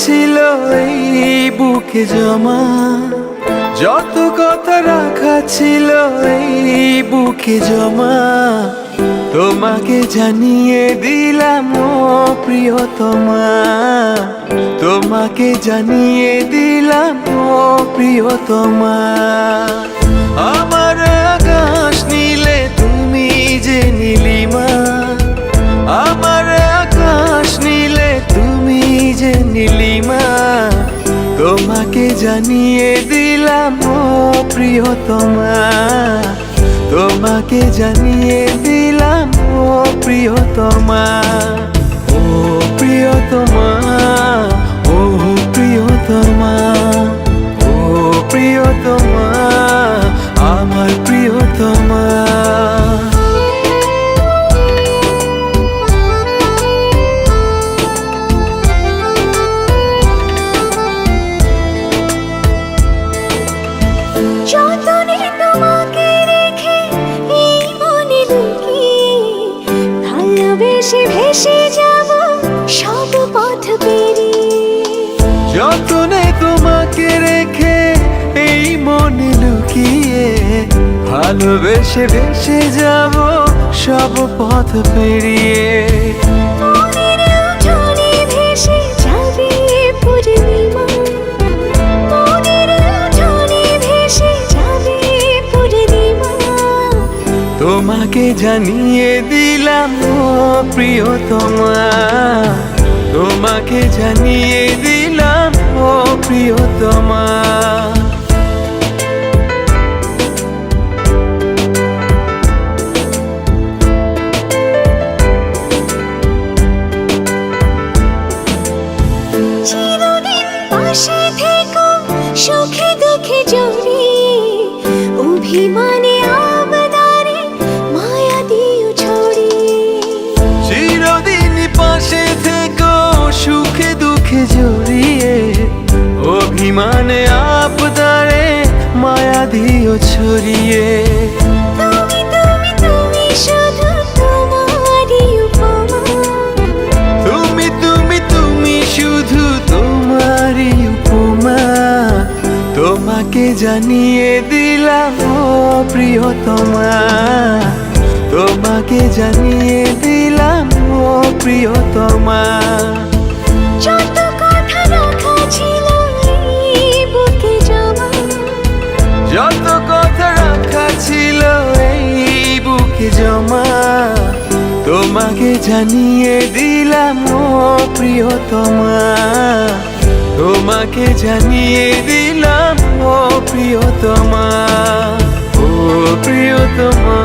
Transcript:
ছিল এই বুকে জমা, যত কথা রাখা ছিল এই বুকে জমা, তোমাকে জানিয়ে দিলাম ও প্রিয়তমা, তোমাকে জানিয়ে দিলাম ও প্রিয়তমা। আমার আকাশ নীলে তুমি যে নীলিমা, আমার আকাশ নীলে তুমি যে নীলিমা, তোমাকে জানিয়ে দিলাম ও প্রিয়তমা, তোমাকে জানিয়ে দিলাম ও প্রিয়তমা। ও প্রিয়তমা, ও প্রিয়তমা, ও প্রিয়তমা, আমার প্রিয়তমা। যতনে তোমাকে রেখে এই মনে লুকিয়ে, ভালোবেসে ভেসে যাব সব পথ পেরিয়ে। যতনে তোমাকে রেখে এই মনে লুকিয়ে, ভালোবেসে ভেসে যাব সব পথ পেরিয়ে। মনের উঠোনে ভেসে যাবে পূর্ণিমা, মনের উঠোনে ভেসে যাবে পূর্ণিমা, তোমাকে জানিয়ে দিলাম ও প্রিয়তমা, তোমাকে জানিয়ে দিলাম ও প্রিয়তমা। চিরদিন পাশে থেকো সুখে দুঃখে জড়িয়ে, অভিমানে আবদারে মায়া দিও ছড়িয়ে। চিরদিন পাশে থেকো সুখে দুঃখে জড়িয়ে, অভিমানে আবদারে মায়া দিও ছড়িয়ে। তুমি তুমি তুমি শুধু তোমারই উপমা, তুমি তুমি তুমি শুধু তোমারই উপমা, তোমাকে জানিয়ে দিলাম ও প্রিয়তমা, তোমাকে জানিয়ে দিলাম ও প্রিয়তমা। যত কথা রাখা ছিল এই বুকে জমা, যত কথা রাখা ছিল এই বুকে জমা, তোমাকে জানিয়ে দিলাম ও প্রিয়তমা, তোমাকে জানিয়ে দিলাম ও প্রিয়তমা, ও প্রিয়তমা।